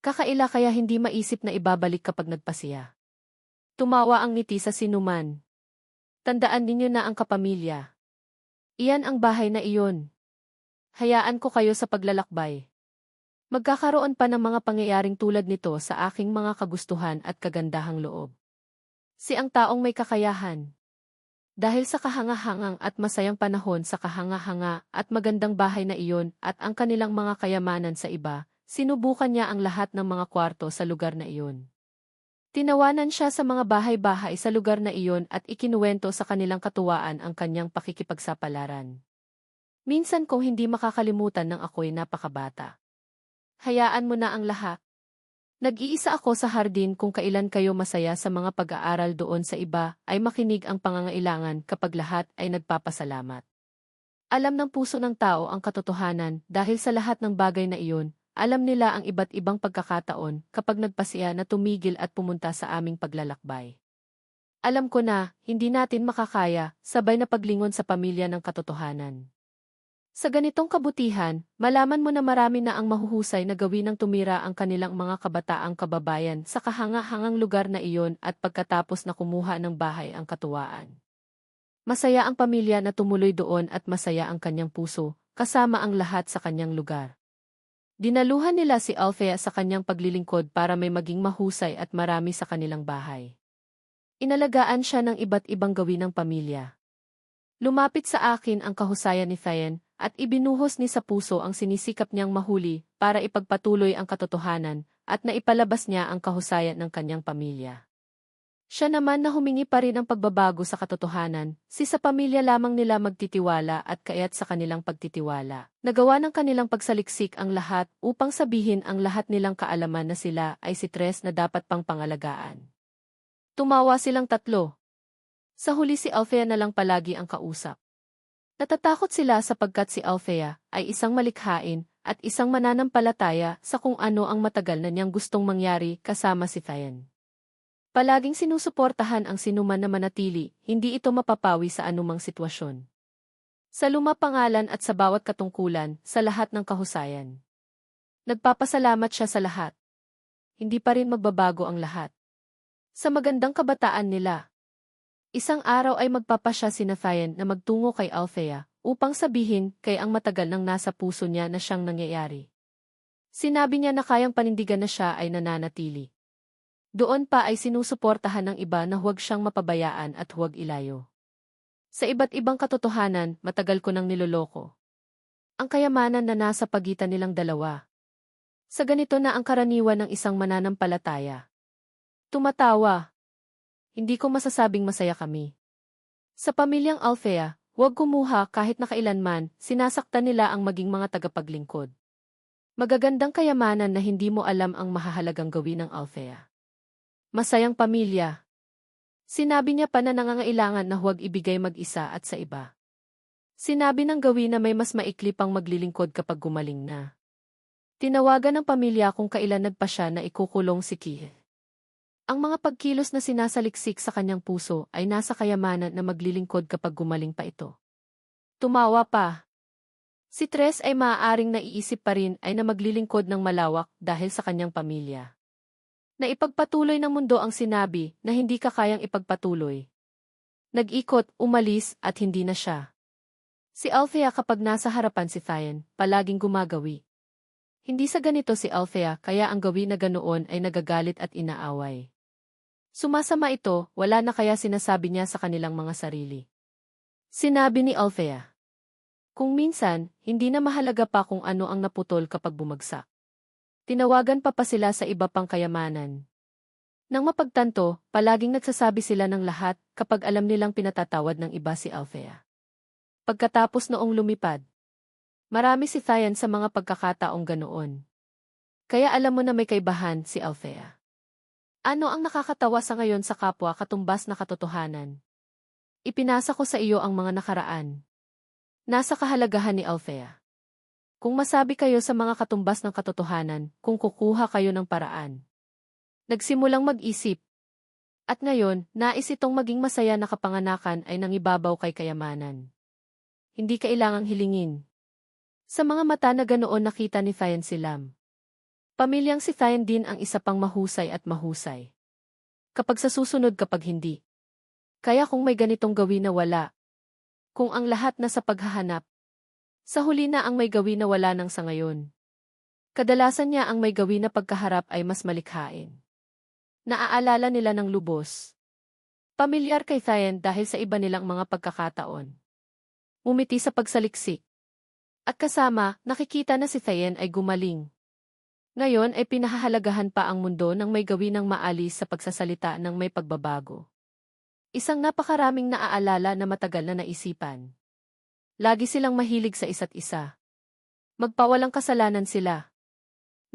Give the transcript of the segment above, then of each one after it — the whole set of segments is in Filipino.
Kakaila kaya hindi maisip na ibabalik kapag nagpasiya. Tumawa ang ngiti sa sinuman. Tandaan ninyo na ang kapamilya. Iyan ang bahay na iyon. Hayaan ko kayo sa paglalakbay. Magkakaroon pa ng mga pangyayaring tulad nito sa aking mga kagustuhan at kagandahang loob. Si ang taong may kakayahan. Dahil sa kahangahangang at masayang panahon sa kahanga-hanga at magandang bahay na iyon at ang kanilang mga kayamanan sa iba, sinubukan niya ang lahat ng mga kwarto sa lugar na iyon. Tinawanan siya sa mga bahay-bahay sa lugar na iyon at ikinuwento sa kanilang katuwaan ang kanyang pakikipagsapalaran. Minsan kong hindi makakalimutan ng ako'y napakabata. Hayaan mo na ang lahat. Nag-iisa ako sa hardin kung kailan kayo masaya sa mga pag-aaral doon sa iba ay makinig ang pangangailangan kapag lahat ay nagpapasalamat. Alam ng puso ng tao ang katotohanan dahil sa lahat ng bagay na iyon. Alam nila ang iba't ibang pagkakataon kapag nagpasiya na tumigil at pumunta sa aming paglalakbay. Alam ko na, hindi natin makakaya, sabay na paglingon sa pamilya ng katotohanan. Sa ganitong kabutihan, malaman mo na marami na ang mahuhusay na gawin ng tumira ang kanilang mga kabataang kababayan sa kahanga-hangang lugar na iyon at pagkatapos na kumuha ng bahay ang katuwaan. Masaya ang pamilya na tumuloy doon at masaya ang kanyang puso, kasama ang lahat sa kanyang lugar. Dinaluhan nila si Althea sa kanyang paglilingkod para may maging mahusay at marami sa kanilang bahay. Inalagaan siya ng iba't ibang gawin ng pamilya. Lumapit sa akin ang kahusayan ni Thayen at ibinuhos ni sa puso ang sinisikap niyang mahuli para ipagpatuloy ang katotohanan at naipalabas niya ang kahusayan ng kanyang pamilya. Siya naman na humingi pa rin ang pagbabago sa katotohanan, si sa pamilya lamang nila magtitiwala at kaya't sa kanilang pagtitiwala. Nagawa ng kanilang pagsaliksik ang lahat upang sabihin ang lahat nilang kaalaman na sila ay si Tres na dapat pang pangalagaan. Tumawa silang tatlo. Sa huli si Althea na lang palagi ang kausap. Natatakot sila sapagkat si Althea ay isang malikhain at isang mananampalataya sa kung ano ang matagal na niyang gustong mangyari kasama si Thayen. Palaging sinusuportahan ang sinuman na manatili, hindi ito mapapawi sa anumang sitwasyon. Sa lumapangalan at sa bawat katungkulan, sa lahat ng kahusayan. Nagpapasalamat siya sa lahat. Hindi pa rin magbabago ang lahat. Sa magandang kabataan nila. Isang araw ay magpapasya si Thayen na magtungo kay Althea upang sabihin kay ang matagal nang nasa puso niya na siyang nangyayari. Sinabi niya na kayang panindigan na siya ay nananatili. Doon pa ay sinusuportahan ng iba na huwag siyang mapabayaan at huwag ilayo. Sa iba't ibang katotohanan, matagal ko nang niloloko. Ang kayamanan na nasa pagitan nilang dalawa. Sa ganito na ang karaniwan ng isang mananampalataya. Tumatawa. Hindi ko masasabing masaya kami. Sa pamilyang Althea, huwag kumuha kahit na kailanman, sinasaktan nila ang maging mga tagapaglingkod. Magagandang kayamanan na hindi mo alam ang mahahalagang gawin ng Althea. Masayang pamilya. Sinabi niya pa na nangangailangan na huwag ibigay mag-isa at sa iba. Sinabi ng gawin na may mas maikli pang maglilingkod kapag gumaling na. Tinawagan ng pamilya kung kailan nagpasya na ikukulong si Kihe. Ang mga pagkilos na sinasaliksik sa kanyang puso ay nasa kayamanan na maglilingkod kapag gumaling pa ito. Tumawa pa. Si Tres ay maaaring naiisip pa rin ay na maglilingkod ng malawak dahil sa kanyang pamilya. Na ipagpatuloy ng mundo ang sinabi na hindi ka kayang ipagpatuloy. Nag-ikot, umalis at hindi na siya. Si Althea kapag nasa harapan si Thayen, palaging gumagawi. Hindi sa ganito si Althea kaya ang gawi na ganoon ay nagagalit at inaaway. Sumasama ito, wala na kaya sinasabi niya sa kanilang mga sarili. Sinabi ni Althea. Kung minsan, hindi na mahalaga pa kung ano ang naputol kapag bumagsak. Tinawagan pa sila sa iba pang kayamanan. Nang mapagtanto, palaging nagsasabi sila ng lahat kapag alam nilang pinatatawad ng iba si Althea. Pagkatapos noong lumipad, marami si Thayen sa mga pagkakataong ganoon. Kaya alam mo na may kaibahan si Althea. Ano ang nakakatawa sa ngayon sa kapwa katumbas na katotohanan? Ipinasa ko sa iyo ang mga nakaraan. Nasa kahalagahan ni Althea. Kung masabi kayo sa mga katumbas ng katotohanan, kung kukuha kayo ng paraan. Nagsimulang mag-isip. At ngayon, nais itong maging masaya na kapanganakan ay nangibabaw kay kayamanan. Hindi kailangang hilingin. Sa mga mata na ganoon nakita ni Thayen si Lam. Pamilyang si Thien din ang isa pang mahusay at mahusay. Kapag sa susunod kapag hindi. Kaya kung may ganitong gawin na wala. Kung ang lahat na sa paghahanap. Sa huli na ang may gawin na wala nang sa ngayon. Kadalasan niya ang may gawin na pagkaharap ay mas malikhain. Naaalala nila ng lubos. Pamilyar kay Thien dahil sa iba nilang mga pagkakataon. Umiti sa pagsaliksik. At kasama, nakikita na si Thien ay gumaling. Ngayon ay pinahahalagahan pa ang mundo ng may gawin ng maalis sa pagsasalita ng may pagbabago. Isang napakaraming naaalala na matagal na naisipan. Lagi silang mahilig sa isa't isa. Magpawalang kasalanan sila.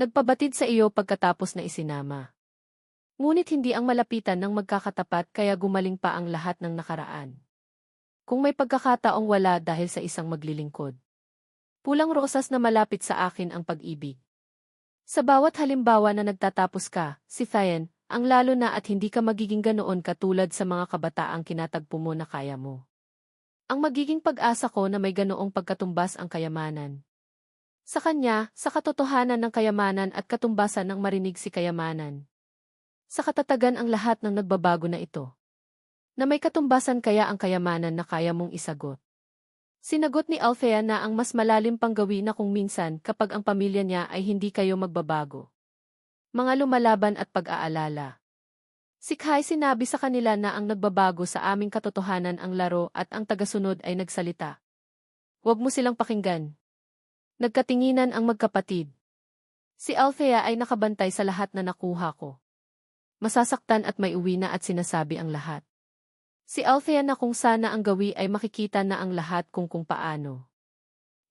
Nagpabatid sa iyo pagkatapos na isinama. Ngunit hindi ang malapitan ng magkakatapat kaya gumaling pa ang lahat ng nakaraan. Kung may pagkakataong wala dahil sa isang maglilingkod. Pulang rosas na malapit sa akin ang pag-ibig. Sa bawat halimbawa na nagtatapos ka, si Thien, ang lalo na at hindi ka magiging ganoon katulad sa mga kabataang kinatagpo mo na kaya mo. Ang magiging pag-asa ko na may ganoong pagkatumbas ang kayamanan. Sa kanya, sa katotohanan ng kayamanan at katumbasan ng marinig si kayamanan. Sa katatagan ang lahat ng nagbabago na ito. Na may katumbasan kaya ang kayamanan na kaya mong isagot. Sinagot ni Althea na ang mas malalim pang gawin na kung minsan kapag ang pamilya niya ay hindi kayo magbabago. Mga lumalaban at pag-aalala. Si Kai sinabi sa kanila na ang nagbabago sa aming katotohanan ang laro at ang tagasunod ay nagsalita. Huwag mo silang pakinggan. Nagkatinginan ang magkapatid. Si Althea ay nakabantay sa lahat na nakuha ko. Masasaktan at may uwi na at sinasabi ang lahat. Si Althea na kung sana ang gawi ay makikita na ang lahat kung paano.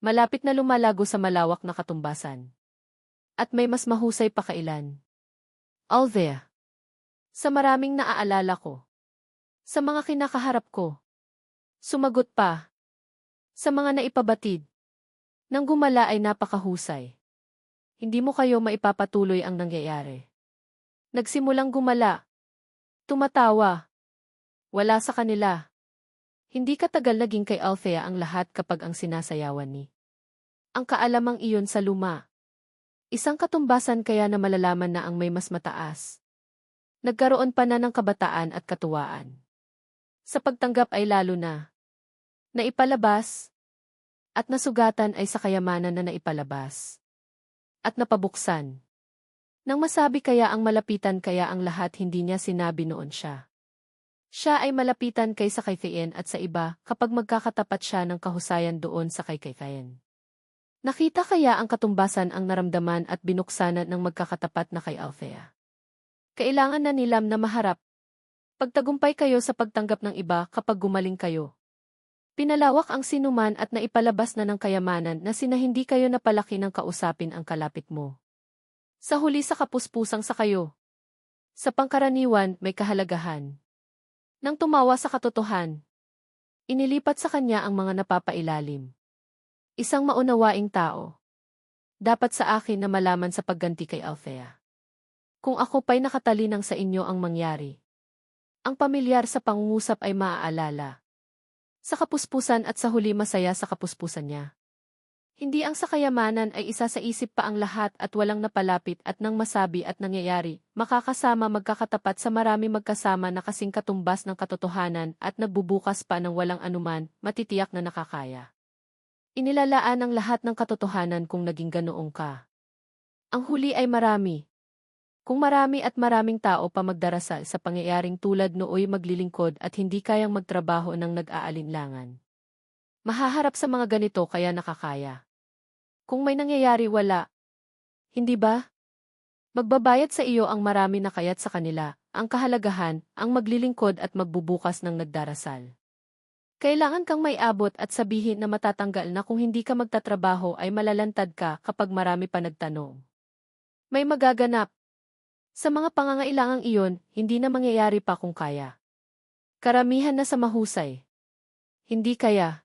Malapit na lumalago sa malawak na katumbasan. At may mas mahusay pa kailan. Althea. Sa maraming naaalala ko. Sa mga kinakaharap ko. Sumagot pa. Sa mga naipabatid. Nang gumala ay napakahusay. Hindi mo kayo maipapatuloy ang nangyayari. Nagsimulang gumala. Tumatawa. Wala sa kanila. Hindi katagal naging kay Althea ang lahat kapag ang sinasayawan ni. Ang kaalamang iyon sa luma. Isang katumbasan kaya na malalaman na ang may mas mataas. Nagkaroon pa na ng kabataan at katuwaan. Sa pagtanggap ay lalo na. Naipalabas. At nasugatan ay sa kayamanan na naipalabas. At napabuksan. Nang masabi kaya ang malapitan kaya ang lahat hindi niya sinabi noon siya. Siya ay malapitan kaysa kay Thien at sa iba kapag magkakatapat siya ng kahusayan doon sa kay Thien. Nakita kaya ang katumbasan ang naramdaman at binuksanan ng magkakatapat na kay Althea. Kailangan na nilam na maharap. Pagtagumpay kayo sa pagtanggap ng iba kapag gumaling kayo. Pinalawak ang sinuman at naipalabas na ng kayamanan na hindi kayo napalaki ng kausapin ang kalapit mo. Sa huli sa kapuspusang sa kayo. Sa pangkaraniwan may kahalagahan. Nang tumawa sa katotohan. Inilipat sa kanya ang mga napapailalim. Isang maunawaing tao. Dapat sa akin na malaman sa pagganti kay Althea. Kung ako pa'y nakatalinang sa inyo ang mangyari. Ang pamilyar sa pangungusap ay maaalala. Sa kapuspusan at sa huli masaya sa kapuspusan niya. Hindi ang sa kayamanan ay isa sa isip pa ang lahat at walang napalapit at nang masabi at nangyayari, makakasama magkakatapat sa marami magkasama na kasing katumbas ng katotohanan at nagbubukas pa ng walang anuman, matitiyak na nakakaya. Inilalaan ang lahat ng katotohanan kung naging ganoong ka. Ang huli ay marami. Kung marami at maraming tao pa magdarasal sa pangyayaring tulad nooy maglilingkod at hindi kayang magtrabaho ng nag-aalinlangan. Mahaharap sa mga ganito kaya nakakaya. Kung may nangyayari wala. Hindi ba? Magbabayad sa iyo ang marami na kaya't sa kanila, ang kahalagahan, ang maglilingkod at magbubukas ng nagdarasal. Kailangan kang may abot at sabihin na matatanggal na kung hindi ka magtatrabaho ay malalantad ka kapag marami pa nagtanong. May magaganap. Sa mga pangangailangang iyon, hindi na mangyayari pa kung kaya. Karamihan na sa mahusay. Hindi kaya.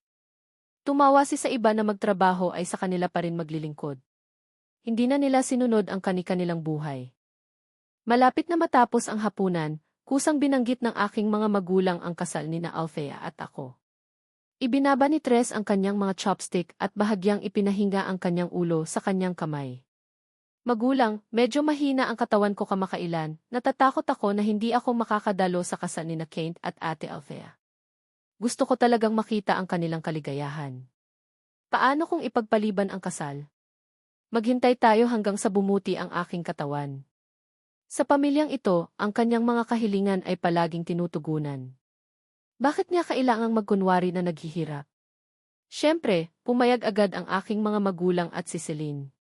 Tumawa sa iba na magtrabaho ay sa kanila pa rin maglilingkod. Hindi na nila sinunod ang kani-kanilang buhay. Malapit na matapos ang hapunan, kusang binanggit ng aking mga magulang ang kasal ni na Althea at ako. Ibinaba ni Tres ang kanyang mga chopstick at bahagyang ipinahinga ang kanyang ulo sa kanyang kamay. Magulang, medyo mahina ang katawan ko kamakailan, natatakot ako na hindi ako makakadalo sa kasal ni na Kent at Ate Althea. Gusto ko talagang makita ang kanilang kaligayahan. Paano kung ipagpaliban ang kasal? Maghintay tayo hanggang sa bumuti ang aking katawan. Sa pamilyang ito, ang kanyang mga kahilingan ay palaging tinutugunan. Bakit niya kailangang magkunwari na naghihirap? Siyempre, pumayag agad ang aking mga magulang at si Celine.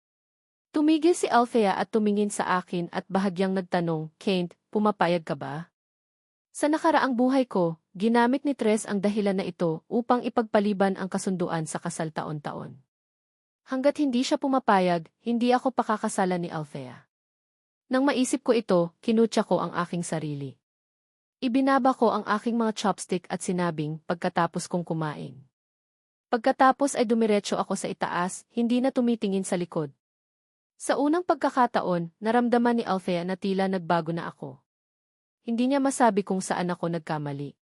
Tumigil si Althea at tumingin sa akin at bahagyang nagtanong, Kent, pumapayag ka ba? Sa nakaraang buhay ko, ginamit ni Tres ang dahilan na ito upang ipagpaliban ang kasunduan sa kasal taon-taon. Hanggat hindi siya pumapayag, hindi ako pakakasalan ni Althea. Nang maisip ko ito, kinutya ko ang aking sarili. Ibinaba ko ang aking mga chopstick at sinabing pagkatapos kong kumain. Pagkatapos ay dumiretso ako sa itaas, hindi na tumitingin sa likod. Sa unang pagkakataon, naramdaman ni Althea na tila nagbago na ako. Hindi niya masabi kung saan ako nagkamali.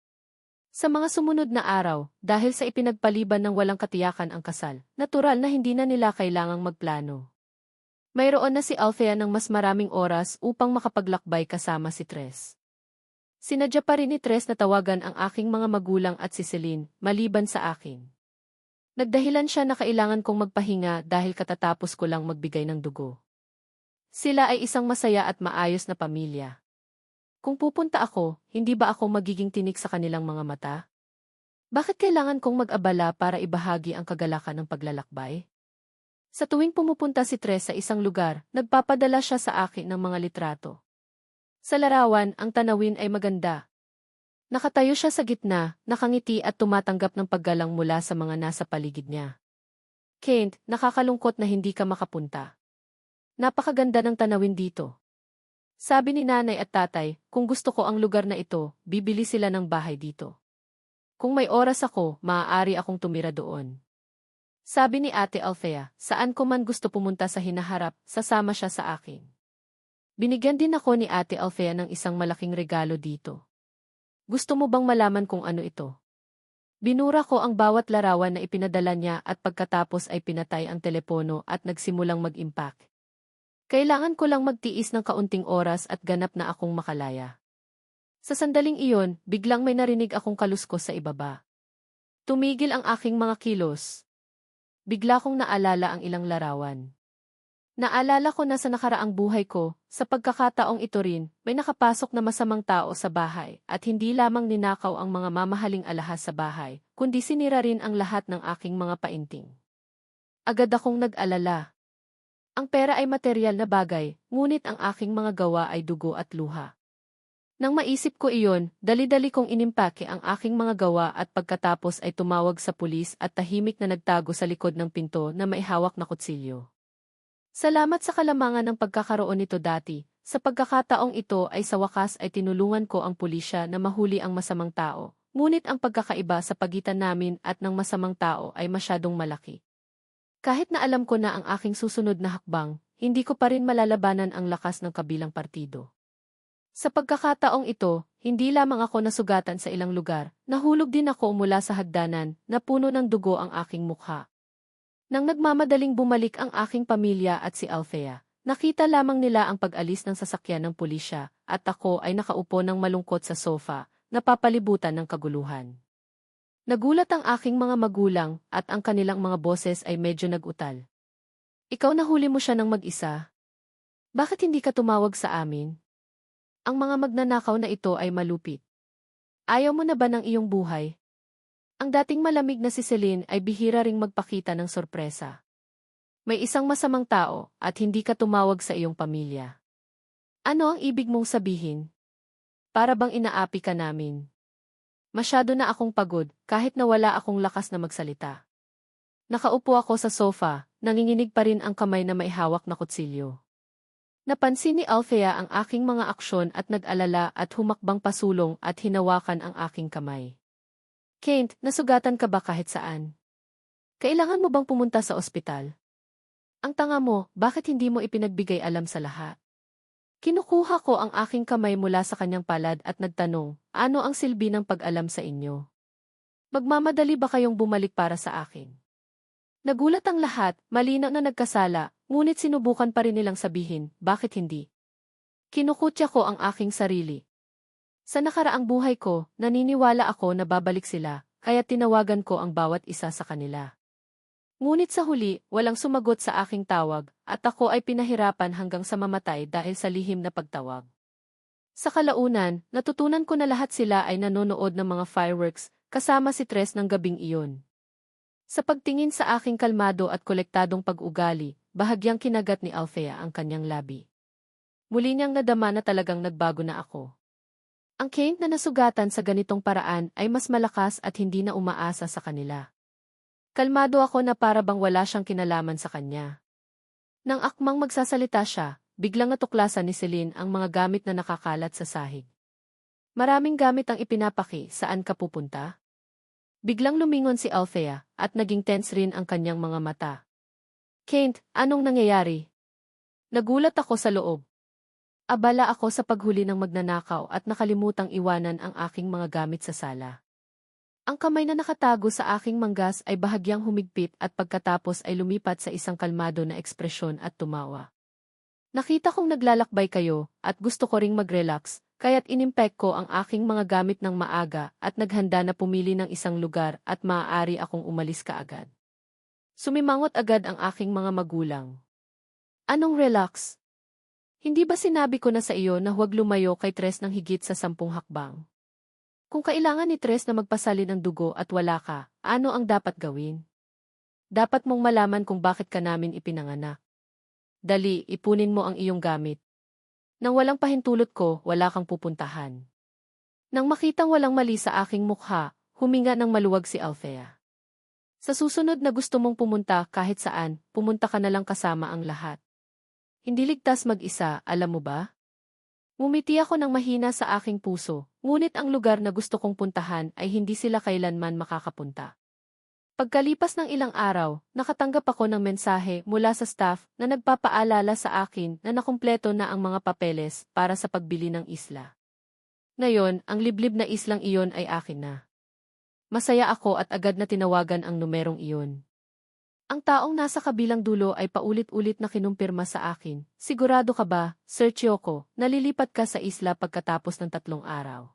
Sa mga sumunod na araw, dahil sa ipinagpaliban ng walang katiyakan ang kasal, natural na hindi na nila kailangang magplano. Mayroon na si Althea ng mas maraming oras upang makapaglakbay kasama si Tres. Sinadya pa rin ni Tres na tawagan ang aking mga magulang at si Celine, maliban sa akin. Nagdahilan siya na kailangan kong magpahinga dahil katatapos ko lang magbigay ng dugo. Sila ay isang masaya at maayos na pamilya. Kung pupunta ako, hindi ba ako magiging tinik sa kanilang mga mata? Bakit kailangan kong mag-abala para ibahagi ang kagalakan ng paglalakbay? Sa tuwing pumupunta si Tres sa isang lugar, nagpapadala siya sa akin ng mga litrato. Sa larawan, ang tanawin ay maganda. Nakatayo siya sa gitna, nakangiti at tumatanggap ng paggalang mula sa mga nasa paligid niya. Kent, nakakalungkot na hindi ka makapunta. Napakaganda ng tanawin dito. Sabi ni nanay at tatay, kung gusto ko ang lugar na ito, bibili sila ng bahay dito. Kung may oras ako, maaari akong tumira doon. Sabi ni Ate Althea, saan ko man gusto pumunta sa hinaharap, sasama siya sa akin. Binigyan din ako ni Ate Althea ng isang malaking regalo dito. Gusto mo bang malaman kung ano ito? Binura ko ang bawat larawan na ipinadala niya at pagkatapos ay pinatay ang telepono at nagsimulang mag-impact. Kailangan ko lang magtiis ng kaunting oras at ganap na akong makalaya. Sa sandaling iyon, biglang may narinig akong kaluskos sa ibaba. Tumigil ang aking mga kilos. Bigla kong naalala ang ilang larawan. Naalala ko na sa nakaraang buhay ko, sa pagkakataong ito rin, may nakapasok na masamang tao sa bahay at hindi lamang ninakaw ang mga mamahaling alahas sa bahay, kundi sinira rin ang lahat ng aking mga painting. Agad akong nag-alala. Ang pera ay materyal na bagay, ngunit ang aking mga gawa ay dugo at luha. Nang maisip ko iyon, dali-dali kong inimpake ang aking mga gawa at pagkatapos ay tumawag sa pulis at tahimik na nagtago sa likod ng pinto na may hawak na kutsilyo. Salamat sa kalamangan ng pagkakaroon nito dati, sa pagkakataong ito ay sa wakas ay tinulungan ko ang pulisya na mahuli ang masamang tao, ngunit ang pagkakaiba sa pagitan namin at ng masamang tao ay masyadong malaki. Kahit na alam ko na ang aking susunod na hakbang, hindi ko pa rin malalabanan ang lakas ng kabilang partido. Sa pagkakataong ito, hindi lamang ako nasugatan sa ilang lugar, nahulog din ako mula sa hagdanan na puno ng dugo ang aking mukha. Nang nagmamadaling bumalik ang aking pamilya at si Althea, nakita lamang nila ang pag-alis ng sasakyan ng pulisya at ako ay nakaupo ng malungkot sa sofa, napapalibutan ng kaguluhan. Nagulat ang aking mga magulang at ang kanilang mga boses ay medyo nag-utal. Ikaw nahuli mo siya ng mag-isa? Bakit hindi ka tumawag sa amin? Ang mga magnanakaw na ito ay malupit. Ayaw mo na ba ng iyong buhay? Ang dating malamig na si Celine ay bihira ring magpakita ng sorpresa. May isang masamang tao at hindi ka tumawag sa iyong pamilya. Ano ang ibig mong sabihin? Para bang inaapi ka namin? Masyado na akong pagod kahit na wala akong lakas na magsalita. Nakaupo ako sa sofa, nanginginig pa rin ang kamay na may hawak na kutsilyo. Napansin ni Althea ang aking mga aksyon at nag-alala at humakbang pasulong at hinawakan ang aking kamay. Kent, nasugatan ka ba kahit saan? Kailangan mo bang pumunta sa ospital? Ang tanga mo, bakit hindi mo ipinagbigay alam sa lahat? Kinukuha ko ang aking kamay mula sa kanyang palad at nagtanong, ano ang silbi ng pag-alam sa inyo? Magmamadali ba kayong bumalik para sa akin? Nagulat ang lahat, malinaw na nagkasala, ngunit sinubukan pa rin nilang sabihin, bakit hindi? Kinukutya ko ang aking sarili. Sa nakaraang buhay ko, naniniwala ako na babalik sila, kaya tinawagan ko ang bawat isa sa kanila. Ngunit sa huli, walang sumagot sa aking tawag, at ako ay pinahirapan hanggang sa mamatay dahil sa lihim na pagtawag. Sa kalaunan, natutunan ko na lahat sila ay nanonood ng mga fireworks, kasama si Tres ng gabing iyon. Sa pagtingin sa aking kalmado at kolektadong pag-ugali, bahagyang kinagat ni Althea ang kanyang labi. Muli niyang nadama na talagang nagbago na ako. Ang Kent na nasugatan sa ganitong paraan ay mas malakas at hindi na umaasa sa kanila. Kalmado ako na para bang wala siyang kinalaman sa kanya. Nang akmang magsasalita siya, biglang natuklasan ni Celine ang mga gamit na nakakalat sa sahig. Maraming gamit ang ipinapaki, saan ka pupunta? Biglang lumingon si Althea, at naging tense rin ang kanyang mga mata. Kent, anong nangyayari? Nagulat ako sa loob. Abala ako sa paghuli ng magnanakaw at nakalimutang iwanan ang aking mga gamit sa sala. Ang kamay na nakatago sa aking manggas ay bahagyang humigpit at pagkatapos ay lumipat sa isang kalmado na ekspresyon at tumawa. Nakita kong naglalakbay kayo at gusto ko ring mag-relax, kaya't inimpek ko ang aking mga gamit ng maaga at naghanda na pumili ng isang lugar at maaari akong umalis kaagad. Sumimangot agad ang aking mga magulang. Anong relax? Hindi ba sinabi ko na sa iyo na huwag lumayo kay Tres ng higit sa 10 hakbang? Kung kailangan ni Tres na magpasalin ng dugo at wala ka, ano ang dapat gawin? Dapat mong malaman kung bakit ka namin ipinanganak. Dali, ipunin mo ang iyong gamit. Nang walang pahintulot ko, wala kang pupuntahan. Nang makitang walang mali sa aking mukha, huminga ng maluwag si Althea. Sa susunod na gusto mong pumunta kahit saan, pumunta ka na lang kasama ang lahat. Hindi ligtas mag-isa, alam mo ba? Ngumiti ako ng mahina sa aking puso, ngunit ang lugar na gusto kong puntahan ay hindi sila kailanman makakapunta. Pagkalipas ng ilang araw, nakatanggap ako ng mensahe mula sa staff na nagpapaalala sa akin na nakumpleto na ang mga papeles para sa pagbili ng isla. Ngayon, ang liblib na islang iyon ay akin na. Masaya ako at agad na tinawagan ang numerong iyon. Ang taong nasa kabilang dulo ay paulit-ulit na kinumpirma sa akin, sigurado ka ba, Sir Chiyoko, nalilipat ka sa isla pagkatapos ng 3 araw?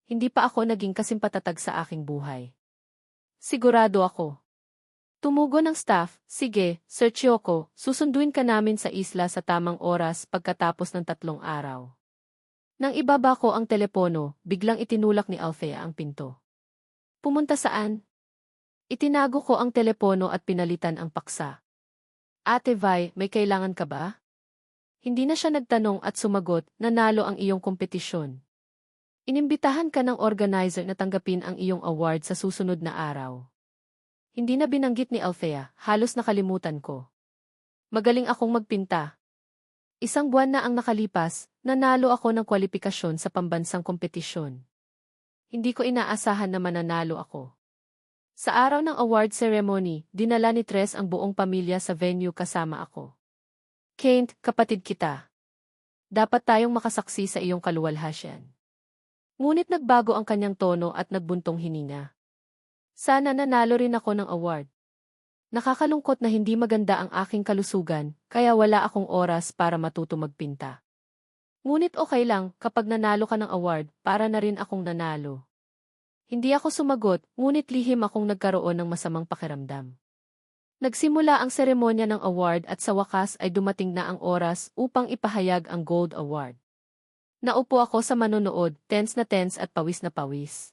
Hindi pa ako naging kasimpatatag sa aking buhay. Sigurado ako. Tumugon ng staff, sige, Sir Chiyoko, susunduin ka namin sa isla sa tamang oras pagkatapos ng 3 araw. Nang ibaba ko ang telepono, biglang itinulak ni Althea ang pinto. Pumunta saan? Itinago ko ang telepono at pinalitan ang paksa. Ate Vi, may kailangan ka ba? Hindi na siya nagtanong at sumagot, nanalo ang iyong kompetisyon. Inimbitahan ka ng organizer na tanggapin ang iyong award sa susunod na araw. Hindi na binanggit ni Althea, halos nakalimutan ko. Magaling akong magpinta. 1 buwan na ang nakalipas, nanalo ako ng kwalipikasyon sa pambansang kompetisyon. Hindi ko inaasahan na mananalo ako. Sa araw ng award ceremony, dinala ni Tres ang buong pamilya sa venue kasama ako. Kent, kapatid kita. Dapat tayong makasaksi sa iyong kaluwalhasyan. Ngunit nagbago ang kanyang tono at nagbuntong hininga. Sana nanalo rin ako ng award. Nakakalungkot na hindi maganda ang aking kalusugan, kaya wala akong oras para matuto magpinta. Ngunit okay lang kapag nanalo ka ng award, para na rin akong nanalo. Hindi ako sumagot, ngunit lihim akong nagkaroon ng masamang pakiramdam. Nagsimula ang seremonya ng award at sa wakas ay dumating na ang oras upang ipahayag ang Gold Award. Naupo ako sa manonood, tense na tense at pawis na pawis.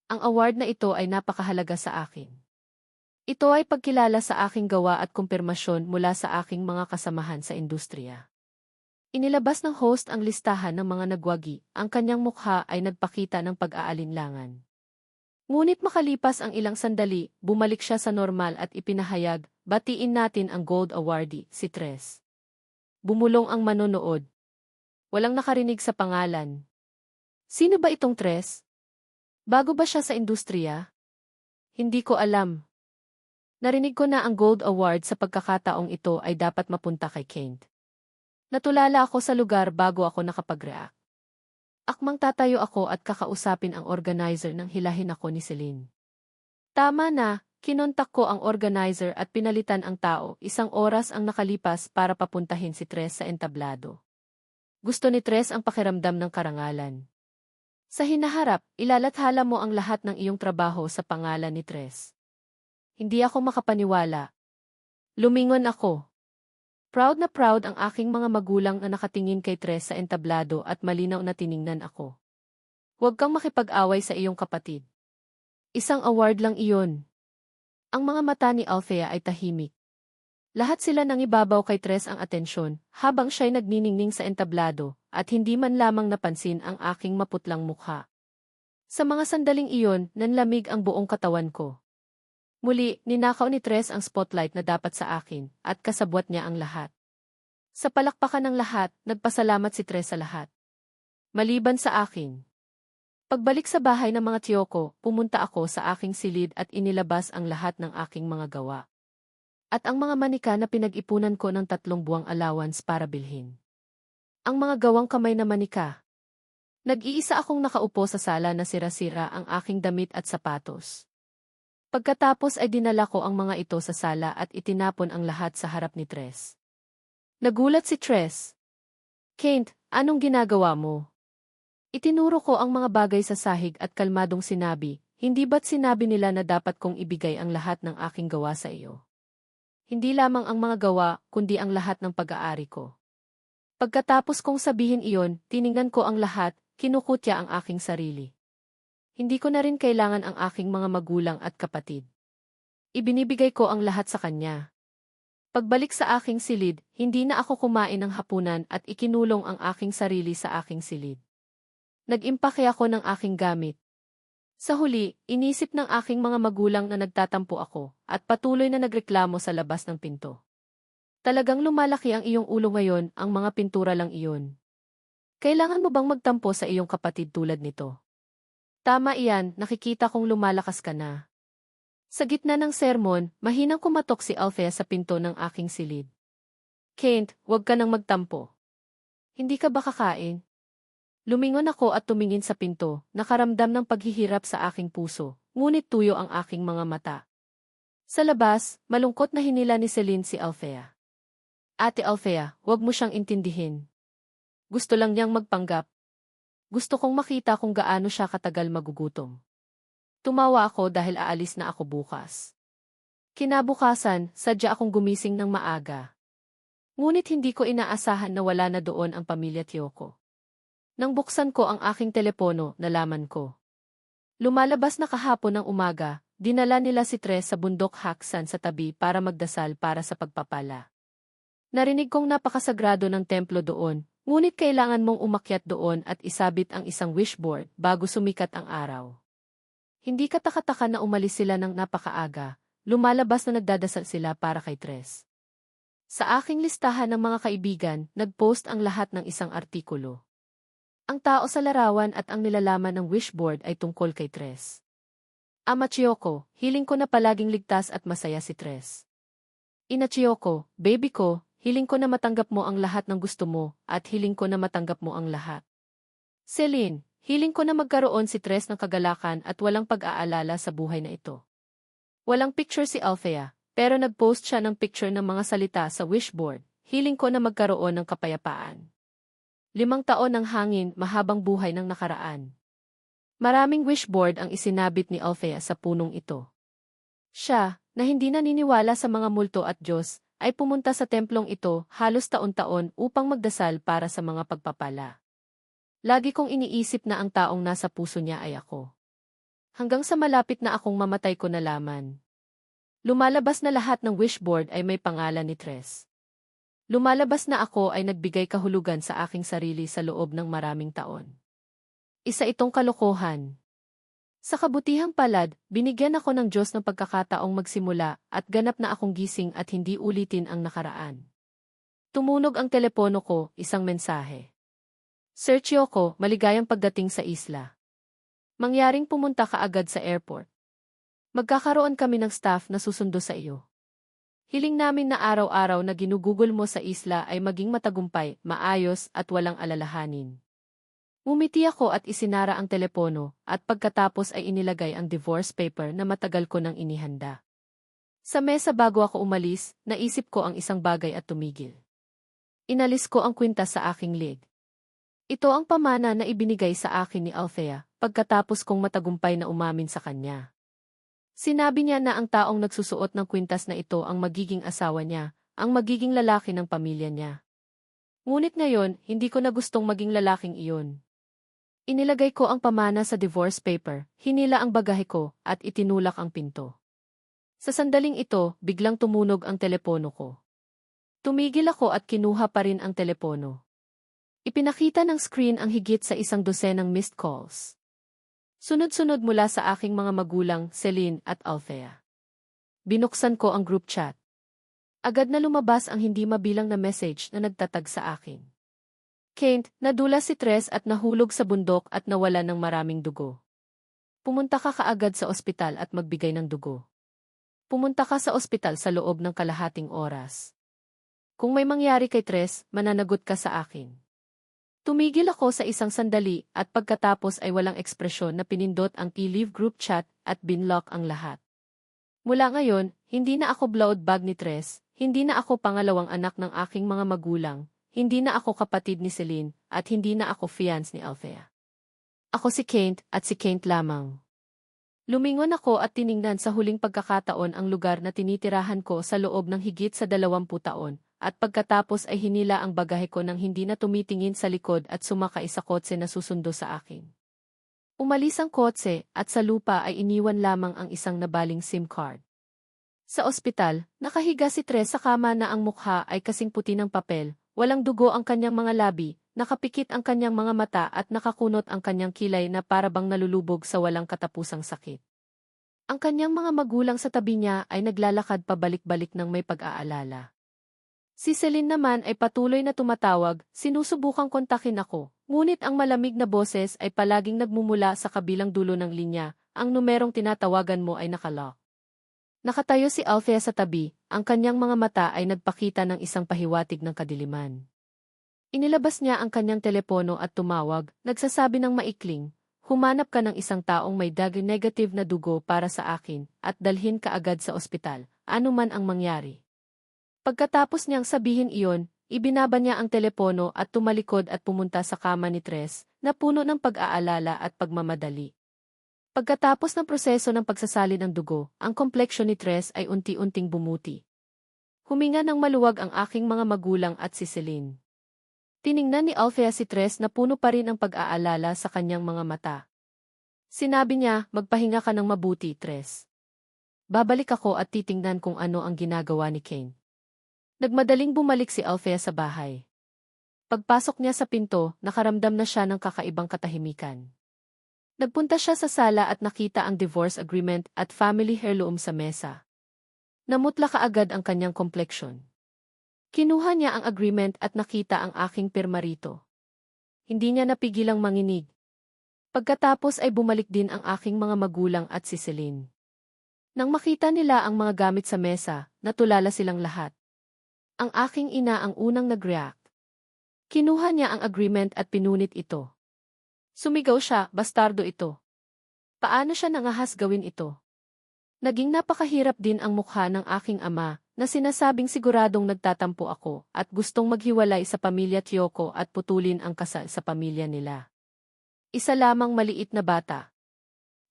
Ang award na ito ay napakahalaga sa akin. Ito ay pagkilala sa aking gawa at kumpirmasyon mula sa aking mga kasamahan sa industriya. Inilabas ng host ang listahan ng mga nagwagi, ang kanyang mukha ay nagpakita ng pag-aalinlangan. Ngunit makalipas ang ilang sandali, bumalik siya sa normal at ipinahayag, batiin natin ang Gold Awardee, si Tres. Bumulong ang manonood. Walang nakarinig sa pangalan. Sino ba itong Tres? Bago ba siya sa industriya? Hindi ko alam. Narinig ko na ang Gold Award sa pagkakataong ito ay dapat mapunta kay Kent. Natulala ako sa lugar bago ako nakapag-react. Akmang tatayo ako at kakausapin ang organizer nang hilahin ako ni Celine. Tama na, Kinontak ko ang organizer at pinalitan ang tao. 1 oras ang nakalipas para papuntahin si Tres sa entablado. Gusto ni Tres ang pakiramdam ng karangalan. Sa hinaharap, ilalathala mo ang lahat ng iyong trabaho sa pangalan ni Tres. Hindi ako makapaniwala. Lumingon ako. Proud na proud ang aking mga magulang na nakatingin kay Tres sa entablado at malinaw na tiningnan ako. Huwag kang makipag-away sa iyong kapatid. Isang award lang iyon. Ang mga mata ni Althea ay tahimik. Lahat sila nangibabaw kay Tres ang atensyon habang siya'y nagniningning sa entablado at hindi man lamang napansin ang aking maputlang mukha. Sa mga sandaling iyon, nanlamig ang buong katawan ko. Muli, ninakaw ni Tres ang spotlight na dapat sa akin at kasabwat niya ang lahat. Sa palakpakan ng lahat, nagpasalamat si Tres sa lahat. Maliban sa akin. Pagbalik sa bahay ng mga tiyo ko, pumunta ako sa aking silid at inilabas ang lahat ng aking mga gawa. At ang mga manika na pinag-ipunan ko ng 3 buwang allowance para bilhin. Ang mga gawang kamay na manika. Nag-iisa akong nakaupo sa sala na sira-sira ang aking damit at sapatos. Pagkatapos ay dinala ko ang mga ito sa sala at itinapon ang lahat sa harap ni Tres. Nagulat si Tres. Kent, anong ginagawa mo? Itinuro ko ang mga bagay sa sahig at kalmadong sinabi, hindi ba't sinabi nila na dapat kong ibigay ang lahat ng aking gawa sa iyo? Hindi lamang ang mga gawa, kundi ang lahat ng pag-aari ko. Pagkatapos kong sabihin iyon, tiningnan ko ang lahat, kinukutya ang aking sarili. Hindi ko na rin kailangan ang aking mga magulang at kapatid. Ibinibigay ko ang lahat sa kanya. Pagbalik sa aking silid, hindi na ako kumain ng hapunan at ikinulong ang aking sarili sa aking silid. Nag-impake ako ng aking gamit. Sa huli, inisip ng aking mga magulang na nagtatampo ako at patuloy na nagreklamo sa labas ng pinto. Talagang lumalaki ang iyong ulo ngayon, ang mga pintura lang iyon. Kailangan mo bang magtampo sa iyong kapatid tulad nito? Tama iyan, nakikita kong lumalakas ka na. Sa gitna ng sermon, mahinang kumatok si Althea sa pinto ng aking silid. Kent, huwag ka nang magtampo. Hindi ka ba kakain? Lumingon ako at tumingin sa pinto, nakaramdam ng paghihirap sa aking puso, ngunit tuyo ang aking mga mata. Sa labas, malungkot na hinila ni Celine si Althea. Ate Althea, huwag mo siyang intindihin. Gusto lang niyang magpanggap. Gusto kong makita kung gaano siya katagal magugutom. Tumawa ako dahil aalis na ako bukas. Kinabukasan, sadya akong gumising ng maaga. Ngunit hindi ko inaasahan na wala na doon ang pamilya Tiyoko. Nang buksan ko ang aking telepono, nalaman ko. Lumalabas na kahapon ng umaga, dinala nila si Tres sa bundok Haksan sa tabi para magdasal para sa pagpapala. Narinig kong napakasagrado ng templo doon, ngunit kailangan mong umakyat doon at isabit ang isang wishboard bago sumikat ang araw. Hindi katakataka na umalis sila ng napakaaga, lumalabas na nagdadasal sila para kay Tres. Sa aking listahan ng mga kaibigan, nag-post ang lahat ng isang artikulo. Ang tao sa larawan at ang nilalaman ng wishboard ay tungkol kay Tres. Ama Chiyoko, hiling ko na palaging ligtas at masaya si Tres. Ina Chiyoko, baby ko, hiling ko na matanggap mo ang lahat ng gusto mo, at hiling ko na matanggap mo ang lahat. Celine, hiling ko na magkaroon si Tres ng kagalakan at walang pag-aalala sa buhay na ito. Walang picture si Althea, pero nag-post siya ng picture ng mga salita sa wishboard, hiling ko na magkaroon ng kapayapaan. 5 taon ng hangin, mahabang buhay ng nakaraan. Maraming wishboard ang isinabit ni Althea sa punong ito. Siya, na hindi naniniwala sa mga multo at Diyos, ay pumunta sa templong ito halos taon-taon upang magdasal para sa mga pagpapala. Lagi kong iniisip na ang taong nasa puso niya ay ako. Hanggang sa malapit na akong mamatay ko nalaman. Lumalabas na lahat ng wishboard ay may pangalan ni Tres. Lumalabas na ako ay nagbigay kahulugan sa aking sarili sa loob ng maraming taon. Isa itong kalokohan. Sa kabutihang palad, binigyan ako ng Diyos ng pagkakataong magsimula at ganap na akong gising at hindi ulitin ang nakaraan. Tumunog ang telepono ko, isang mensahe. Sir Chiyoko, maligayang pagdating sa isla. Mangyaring pumunta ka agad sa airport. Magkakaroon kami ng staff na susundo sa iyo. Hiling namin na araw-araw na ginugugol mo sa isla ay maging matagumpay, maayos at walang alalahanin. Umiti ako at isinara ang telepono at pagkatapos ay inilagay ang divorce paper na matagal ko nang inihanda. Sa mesa bago ako umalis, naisip ko ang isang bagay at tumigil. Inalis ko ang kwintas sa aking lid. Ito ang pamana na ibinigay sa akin ni Althea pagkatapos kong matagumpay na umamin sa kanya. Sinabi niya na ang taong nagsusuot ng kwintas na ito ang magiging asawa niya, ang magiging lalaki ng pamilya niya. Ngunit ngayon, hindi ko na gustong maging lalaking iyon. Inilagay ko ang pamana sa divorce paper, hinila ang bagahe ko, at itinulak ang pinto. Sa sandaling ito, biglang tumunog ang telepono ko. Tumigil ako at kinuha pa rin ang telepono. Ipinakita ng screen ang higit sa 100 missed calls. Sunod-sunod mula sa aking mga magulang, Celine at Althea. Binuksan ko ang group chat. Agad na lumabas ang hindi mabilang na message na nagtatag sa akin. Kent, nadula si Tres at nahulog sa bundok at nawala ng maraming dugo. Pumunta ka kaagad sa ospital at magbigay ng dugo. Pumunta ka sa ospital sa loob ng kalahating oras. Kung may mangyari kay Tres, mananagot ka sa akin. Tumigil ako sa isang sandali at pagkatapos ay walang ekspresyon na pinindot ang i-leave group chat at binlock ang lahat. Mula ngayon, hindi na ako blood bag ni Tres, hindi na ako pangalawang anak ng aking mga magulang, hindi na ako kapatid ni Celine, at hindi na ako fiance ni Althea. Ako si Kent at si Kent lamang. Lumingon ako at tiningnan sa huling pagkakataon ang lugar na tinitirahan ko sa loob ng higit sa 20 taon. At pagkatapos ay hinila ang bagahe ko nang hindi na tumitingin sa likod at sumakay sa kotse na susundo sa akin. Umalis ang kotse at sa lupa ay iniwan lamang ang isang nabaling SIM card. Sa ospital, nakahiga si Tres sa kama na ang mukha ay kasing puti ng papel, walang dugo ang kanyang mga labi, nakapikit ang kanyang mga mata at nakakunot ang kanyang kilay na parabang nalulubog sa walang katapusang sakit. Ang kanyang mga magulang sa tabi niya ay naglalakad pabalik-balik ng may pag-aalala. Si Celine naman ay patuloy na tumatawag, sinusubukang kontakin ako, ngunit ang malamig na boses ay palaging nagmumula sa kabilang dulo ng linya, ang numerong tinatawagan mo ay nakalock. Nakatayo si Althea sa tabi, ang kanyang mga mata ay nagpakita ng isang pahiwatig ng kadiliman. Inilabas niya ang kanyang telepono at tumawag, nagsasabi ng maikling, humanap ka ng isang taong may negative na dugo para sa akin, at dalhin ka agad sa ospital, anuman ang mangyari. Pagkatapos niyang sabihin iyon, ibinaba niya ang telepono at tumalikod at pumunta sa kama ni Tres, na puno ng pag-aalala at pagmamadali. Pagkatapos ng proseso ng pagsasalin ng dugo, ang kompleksyon ni Tres ay unti-unting bumuti. Huminga ng maluwag ang aking mga magulang at si Celine. Tiningnan ni Althea si Tres na puno pa rin ang pag-aalala sa kanyang mga mata. Sinabi niya, magpahinga ka ng mabuti, Tres. Babalik ako at titingnan kung ano ang ginagawa ni Kane. Nagmadaling bumalik si Althea sa bahay. Pagpasok niya sa pinto, nakaramdam na siya ng kakaibang katahimikan. Nagpunta siya sa sala at nakita ang divorce agreement at family heirloom sa mesa. Namutla kaagad ang kanyang kompleksyon. Kinuha niya ang agreement at nakita ang aking pirma rito. Hindi niya napigilang manginig. Pagkatapos ay bumalik din ang aking mga magulang at si Celine. Nang makita nila ang mga gamit sa mesa, natulala silang lahat. Ang aking ina ang unang nag-react. Kinuha niya ang agreement at pinunit ito. Sumigaw siya, bastardo ito. Paano siya nangahas gawin ito? Naging napakahirap din ang mukha ng aking ama, na sinasabing siguradong nagtatampo ako at gustong maghiwalay sa pamilya Tiyoko at putulin ang kasal sa pamilya nila. Isa lamang maliit na bata.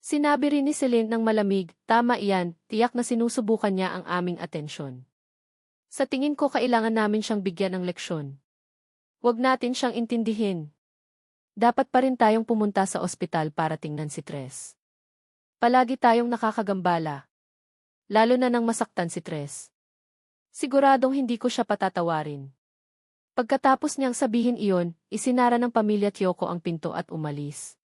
Sinabi rin ni Celine ng malamig, tama iyan, tiyak na sinusubukan niya ang aming atensyon. Sa tingin ko kailangan namin siyang bigyan ng leksyon. Huwag natin siyang intindihin. Dapat pa rin tayong pumunta sa ospital para tingnan si Tres. Palagi tayong nakakagambala. Lalo na nang masaktan si Tres. Siguradong hindi ko siya patatawarin. Pagkatapos niyang sabihin iyon, isinara ng pamilya Tiyoko ang pinto at umalis.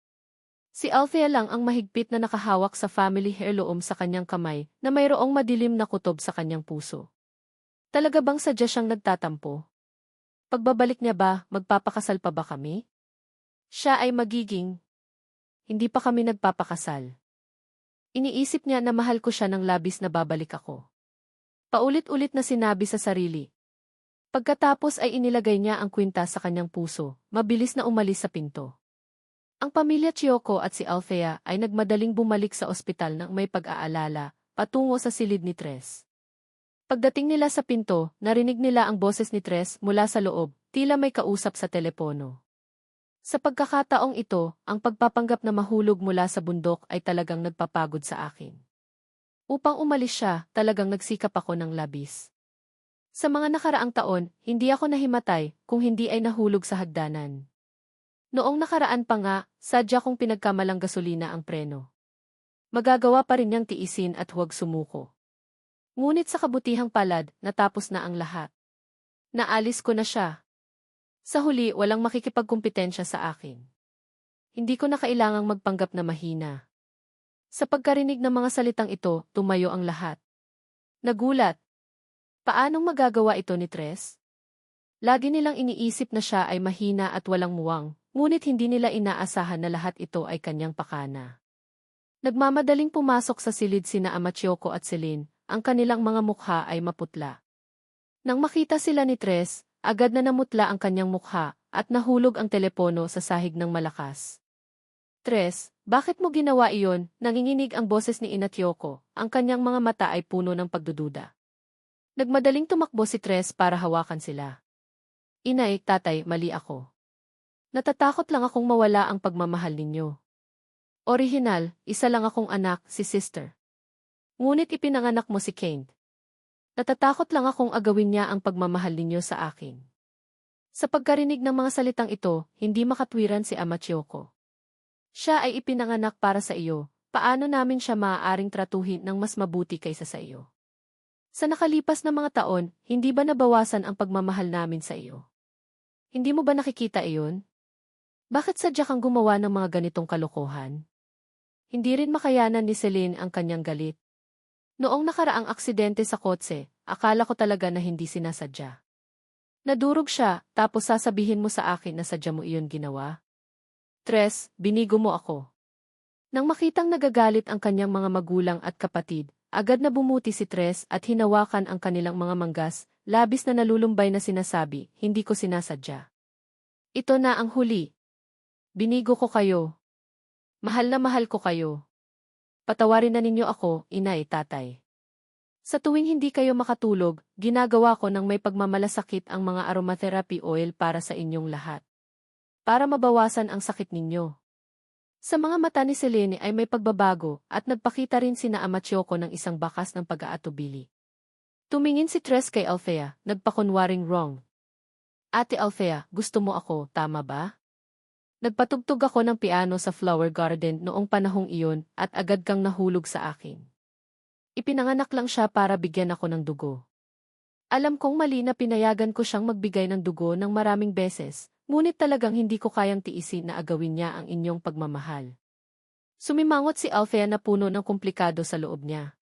Si Althea lang ang mahigpit na nakahawak sa family heirloom sa kanyang kamay na mayroong madilim na kutob sa kanyang puso. Talaga bang sadya siyang nagtatampo? Pagbabalik niya ba, magpapakasal pa ba kami? Siya ay magiging. Hindi pa kami nagpapakasal. Iniisip niya na mahal ko siya ng labis na babalik ako. Paulit-ulit na sinabi sa sarili. Pagkatapos ay inilagay niya ang kwintas sa kanyang puso, mabilis na umalis sa pinto. Ang pamilya Tiyoko at si Althea ay nagmadaling bumalik sa ospital nang may pag-aalala, patungo sa silid ni Tres. Pagdating nila sa pinto, narinig nila ang boses ni Tres mula sa loob, tila may kausap sa telepono. Sa pagkakataong ito, ang pagpapanggap na mahulog mula sa bundok ay talagang nagpapagod sa akin. Upang umalis siya, talagang nagsikap ako ng labis. Sa mga nakaraang taon, hindi ako nahimatay kung hindi ay nahulog sa hagdanan. Noong nakaraan pa nga, sadya kong pinagkamalang gasolina ang preno. Magagawa pa rin niyang tiisin at huwag sumuko. Ngunit sa kabutihang palad, natapos na ang lahat. Naalis ko na siya. Sa huli, walang makikipagkumpetensya sa akin. Hindi ko na kailangang magpanggap na mahina. Sa pagkarinig ng mga salitang ito, tumayo ang lahat. Nagulat. Paanong magagawa ito ni Tres? Lagi nilang iniisip na siya ay mahina at walang muwang, ngunit hindi nila inaasahan na lahat ito ay kanyang pakana. Nagmamadaling pumasok sa silid sina Amachioco at Celine, ang kanilang mga mukha ay maputla. Nang makita sila ni Tres, agad na namutla ang kanyang mukha at nahulog ang telepono sa sahig ng malakas. Tres, bakit mo ginawa iyon? Nanginginig ang boses ni Inatiyoko, ang kanyang mga mata ay puno ng pagdududa. Nagmadaling tumakbo si Tres para hawakan sila. Inay, tatay, mali ako. Natatakot lang akong mawala ang pagmamahal ninyo. Orihinal, isa lang akong anak, si sister. Ngunit ipinanganak mo si Kane. Natatakot lang akong agawin niya ang pagmamahal ninyo sa akin. Sa pagkarinig ng mga salitang ito, hindi makatwiran si Amachioco. Siya ay ipinanganak para sa iyo, paano namin siya maaaring tratuhin ng mas mabuti kaysa sa iyo? Sa nakalipas na mga taon, hindi ba nabawasan ang pagmamahal namin sa iyo? Hindi mo ba nakikita iyon? Bakit sadya kang gumawa ng mga ganitong kalokohan? Hindi rin makayanan ni Celine ang kanyang galit. Noong nakaraang aksidente sa kotse, akala ko talaga na hindi sinasadya. Nadurog siya, tapos sasabihin mo sa akin na sadya mo iyon ginawa? Tres, binigo mo ako. Nang makitang nagagalit ang kanyang mga magulang at kapatid, agad na bumuti si Tres at hinawakan ang kanilang mga manggas, labis na nalulumbay na sinasabi, hindi ko sinasadya. Ito na ang huli. Binigo ko kayo. Mahal na mahal ko kayo. Patawarin na ninyo ako, inay, tatay. Sa tuwing hindi kayo makatulog, ginagawa ko ng may pagmamalasakit ang mga aromatherapy oil para sa inyong lahat. Para mabawasan ang sakit ninyo. Sa mga mata ni Selene ay may pagbabago at nagpakita rin sina Amachioco ng isang bakas ng pag-aatubili. Tumingin si Tres kay Althea, nagpakunwaring wrong. Ate Althea, gusto mo ako, tama ba? Nagpatugtog ako ng piano sa flower garden noong panahong iyon at agad kang nahulog sa akin. Ipinanganak lang siya para bigyan ako ng dugo. Alam kong mali na pinayagan ko siyang magbigay ng dugo ng maraming beses, ngunit talagang hindi ko kayang tiisin na agawin niya ang inyong pagmamahal. Sumimangot si Althea na puno ng komplikado sa loob niya.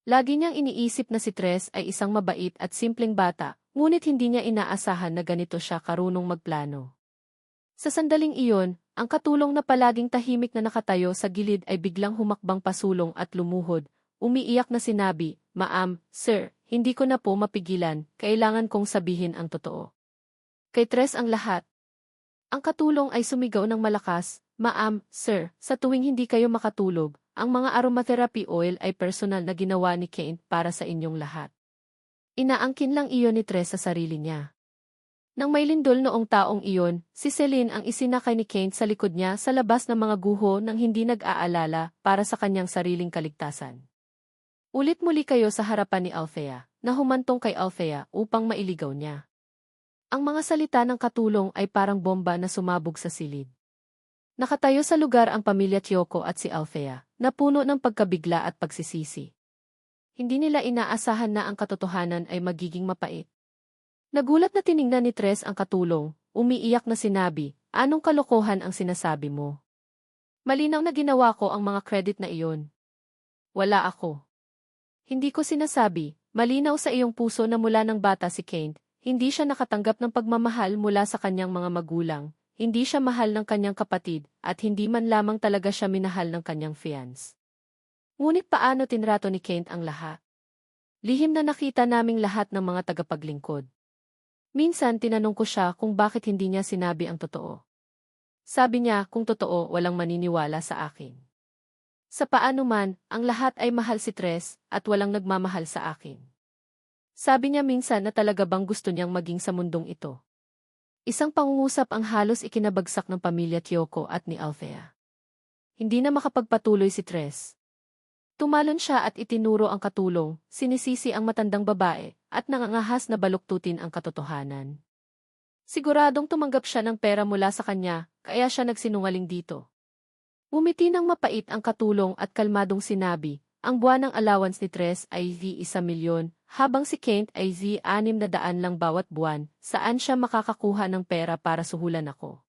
Lagi niyang iniisip na si Tres ay isang mabait at simpleng bata, ngunit hindi niya inaasahan na ganito siya karunong magplano. Sa sandaling iyon, ang katulong na palaging tahimik na nakatayo sa gilid ay biglang humakbang pasulong at lumuhod, umiiyak na sinabi, "Ma'am, sir, hindi ko na po mapigilan, kailangan kong sabihin ang totoo." Kay Tres ang lahat. Ang katulong ay sumigaw ng malakas, "Ma'am, sir, sa tuwing hindi kayo makatulog, ang mga aromatherapy oil ay personal na ginawa ni Kane para sa inyong lahat." Inaangkin lang iyon ni Tres sa sarili niya. Nang may lindol noong taong iyon, si Celine ang isinakay ni Kane sa likod niya sa labas ng mga guho nang hindi nag-aalala para sa kanyang sariling kaligtasan. Ulit-muli kayo sa harapan ni Althea, na humantong kay Althea upang mailigaw niya. Ang mga salita ng katulong ay parang bomba na sumabog sa silid. Nakatayo sa lugar ang pamilya Tiyoko at si Althea, na puno ng pagkabigla at pagsisisi. Hindi nila inaasahan na ang katotohanan ay magiging mapait. Nagulat na tiningnan ni Tres ang katulong, umiiyak na sinabi, "Anong kalokohan ang sinasabi mo? Malinaw na ginawa ko ang mga credit na iyon." "Wala ako. Hindi ko sinasabi, malinaw sa iyong puso na mula ng bata si Kane, hindi siya nakatanggap ng pagmamahal mula sa kanyang mga magulang, hindi siya mahal ng kanyang kapatid, at hindi man lamang talaga siya minahal ng kanyang fiance. Ngunit paano tinrato ni Kane ang lahat? Lihim na nakita naming lahat ng mga tagapaglingkod. Minsan tinanong ko siya kung bakit hindi niya sinabi ang totoo. Sabi niya kung totoo walang maniniwala sa akin. Sa paano man, ang lahat ay mahal si Tres at walang nagmamahal sa akin. Sabi niya minsan na talaga bang gusto niyang maging sa mundong ito. Isang pangungusap ang halos ikinabagsak ng pamilya Kyoko at ni Althea. Hindi na makapagpatuloy si Tres. Tumalon siya at itinuro ang katulong, sinisisi ang matandang babae, at nangangahas na baluktutin ang katotohanan. Siguradong tumanggap siya ng pera mula sa kanya, kaya siya nagsinungaling dito. Ngumiti ng mapait ang katulong at kalmadong sinabi, ang buwan ng allowance ni Tres ay ₱1,000,000, habang si Kent ay ₱600 lang bawat buwan, saan siya makakakuha ng pera para suhulan ako.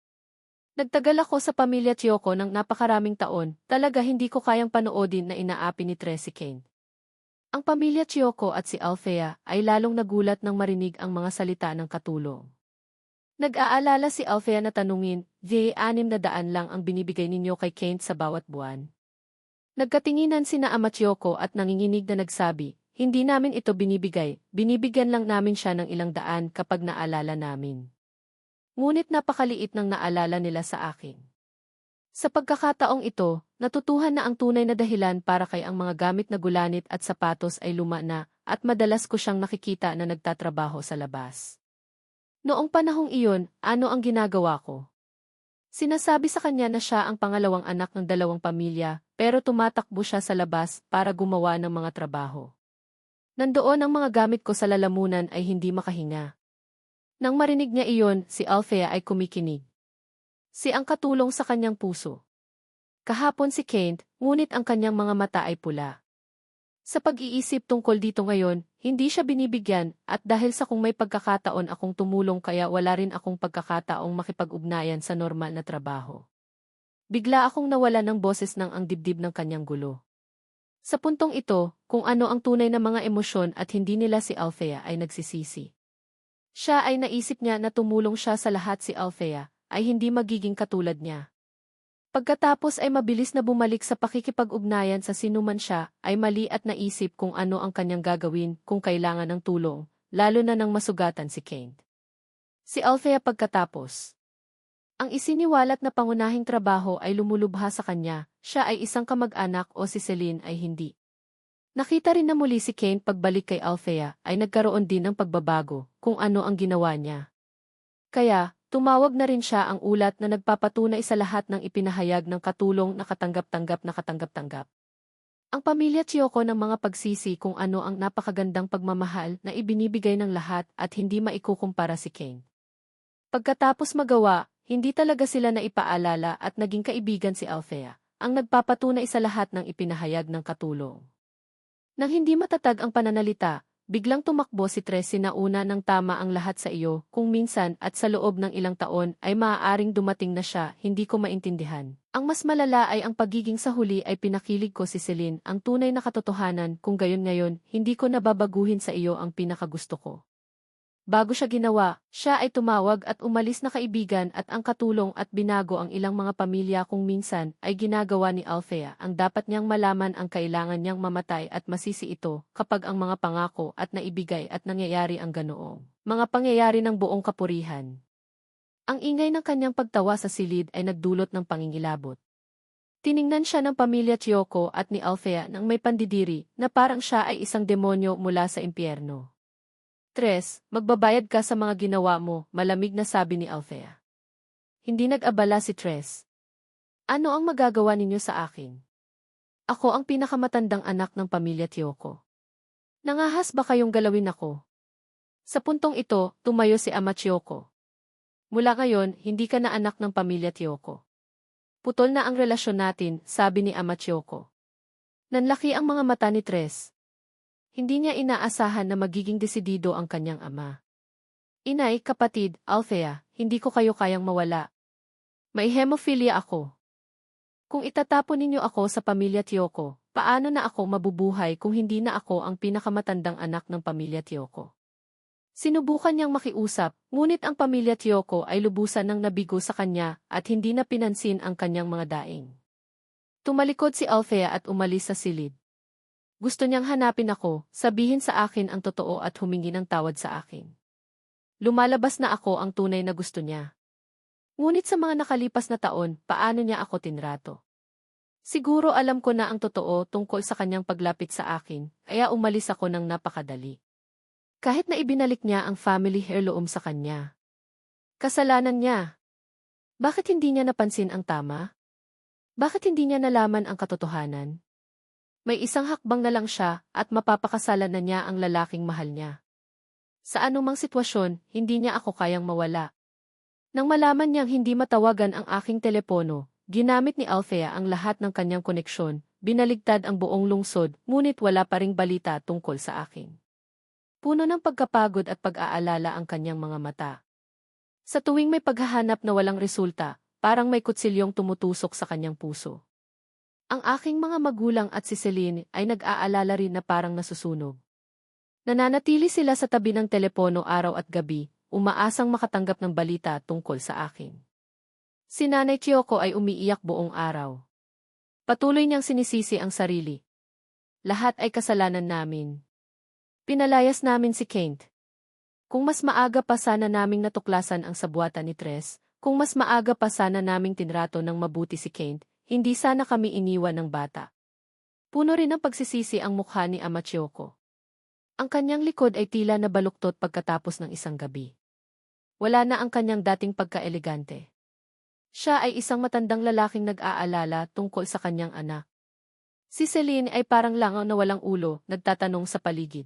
Nagtagal ako sa pamilya Kyoko ng napakaraming taon, talaga hindi ko kayang panoodin na inaapi ni Tres si Kent. Ang pamilya Kyoko at si Althea ay lalong nagulat nang marinig ang mga salita ng katulong. Nag-aalala si Althea na tanungin, ₱600 lang ang binibigay ninyo kay Kent sa bawat buwan. Nagkatinginan sina Ama Kyoko at nanginginig na nagsabi, hindi namin ito binibigay, binibigyan lang namin siya ng ilang daan kapag naalala namin. Ngunit napakaliit ng naalala nila sa akin. Sa pagkakataong ito, natutuhan na ang tunay na dahilan para kay ang mga gamit na gulanit at sapatos ay luma na, at madalas ko siyang nakikita na nagtatrabaho sa labas. Noong panahong iyon, ano ang ginagawa ko? Sinasabi sa kanya na siya ang pangalawang anak ng dalawang pamilya, pero tumatakbo siya sa labas para gumawa ng mga trabaho. Nandoon ang mga gamit ko sa lalamunan ay hindi makahinga. Nang marinig niya iyon, si Althea ay kumikinig. Si ang katulong sa kanyang puso. Kahapon si Kent, ngunit ang kanyang mga mata ay pula. Sa pag-iisip tungkol dito ngayon, hindi siya binibigyan, at dahil sa kung may pagkakataon akong tumulong kaya wala rin akong pagkakataong makipag-ugnayan sa normal na trabaho. Bigla akong nawala ng boses ng ang dibdib ng kanyang gulo. Sa puntong ito, kung ano ang tunay na mga emosyon at hindi nila si Althea ay nagsisisi. Siya ay naisip niya na tumulong siya sa lahat si Althea, ay hindi magiging katulad niya. Pagkatapos ay mabilis na bumalik sa pakikipag-ugnayan sa sinuman siya, ay mali at naisip kung ano ang kanyang gagawin kung kailangan ng tulong, lalo na nang masugatan si Kent. Si Althea pagkatapos. Ang isiniwalat na pangunahing trabaho ay lumulubha sa kanya, siya ay isang kamag-anak o si Celine ay hindi. Nakita rin na muli si Kent pagbalik kay Althea ay nagkaroon din ng pagbabago kung ano ang ginawa niya. Kaya, tumawag na rin siya ang ulat na nagpapatunay sa lahat ng ipinahayag ng katulong na katanggap-tanggap. Ang pamilya Kyoko ng mga pagsisi kung ano ang napakagandang pagmamahal na ibinibigay ng lahat at hindi maikukumpara si Kent. Pagkatapos magawa, hindi talaga sila na ipaalala at naging kaibigan si Althea, ang nagpapatunay sa lahat ng ipinahayag ng katulong. Nang hindi matatag ang pananalita, biglang tumakbo si Tres sinauna ng tama ang lahat sa iyo, kung minsan at sa loob ng ilang taon ay maaaring dumating na siya, hindi ko maintindihan. Ang mas malala ay ang pagiging sa huli ay pinakilig ko si Celine, ang tunay na katotohanan, kung gayon ngayon, hindi ko nababaguhin sa iyo ang pinakagusto ko. Bago siya ginawa, siya ay tumawag at umalis na kaibigan at ang katulong at binago ang ilang mga pamilya kung minsan ay ginagawa ni Althea ang dapat niyang malaman ang kailangan niyang mamatay at masisi ito kapag ang mga pangako at naibigay at nangyayari ang ganoong mga pangyayari ng buong kapurihan. Ang ingay ng kanyang pagtawa sa silid ay nagdulot ng pangingilabot. Tiningnan siya ng pamilya Kyoko at ni Althea nang may pandidiri na parang siya ay isang demonyo mula sa impyerno. Tres, magbabayad ka sa mga ginawa mo, malamig na sabi ni Althea. Hindi nag-abala si Tres. Ano ang magagawa ninyo sa akin? Ako ang pinakamatandang anak ng pamilya Kyoko. Nangahas ba kayong galawin ako? Sa puntong ito, tumayo si Ama Kyoko. Mula ngayon, hindi ka na anak ng pamilya Kyoko. Putol na ang relasyon natin, sabi ni Ama Kyoko. Nanlaki ang mga mata ni Tres. Hindi niya inaasahan na magiging desidido ang kanyang ama. Inay, kapatid, Althea, hindi ko kayo kayang mawala. May hemophilia ako. Kung itatapon ninyo ako sa pamilya Kyoko, paano na ako mabubuhay kung hindi na ako ang pinakamatandang anak ng pamilya Kyoko? Sinubukan niyang makiusap, ngunit ang pamilya Kyoko ay lubusan ng nabigo sa kanya at hindi na pinansin ang kanyang mga daing. Tumalikod si Althea at umalis sa silid. Gusto niyang hanapin ako, sabihin sa akin ang totoo at humingi ng tawad sa akin. Lumalabas na ako ang tunay na gusto niya. Ngunit sa mga nakalipas na taon, paano niya ako tinrato? Siguro alam ko na ang totoo tungkol sa kanyang paglapit sa akin, kaya umalis ako ng napakadali. Kahit na ibinalik niya ang family heirloom sa kanya. Kasalanan niya. Bakit hindi niya napansin ang tama? Bakit hindi niya nalaman ang katotohanan? May isang hakbang na lang siya at mapapakasalan na niya ang lalaking mahal niya. Sa anumang sitwasyon, hindi niya ako kayang mawala. Nang malaman niyang hindi matawagan ang aking telepono, ginamit ni Althea ang lahat ng kanyang koneksyon, binaligtad ang buong lungsod, ngunit wala pa ring balita tungkol sa akin. Puno ng pagkapagod at pag-aalala ang kanyang mga mata. Sa tuwing may paghahanap na walang resulta, parang may kutsilyong tumutusok sa kanyang puso. Ang aking mga magulang at si Celine ay nag-aalala rin na parang nasusunog. Nananatili sila sa tabi ng telepono araw at gabi, umaasang makatanggap ng balita tungkol sa akin. Si Nanay Kyoko ay umiiyak buong araw. Patuloy niyang sinisisi ang sarili. Lahat ay kasalanan namin. Pinalayas namin si Kent. Kung mas maaga pa sana naming natuklasan ang sabuatan ni Tres, kung mas maaga pa sana naming tinrato ng mabuti si Kent, hindi sana kami iniwan ng bata. Puno rin ng pagsisisi ang mukha ni Ama Kyoko. Ang kanyang likod ay tila nabaluktot pagkatapos ng isang gabi. Wala na ang kanyang dating pagka-elegante. Siya ay isang matandang lalaking nag-aalala tungkol sa kanyang anak. Si Celine ay parang langaw na walang ulo, nagtatanong sa paligid.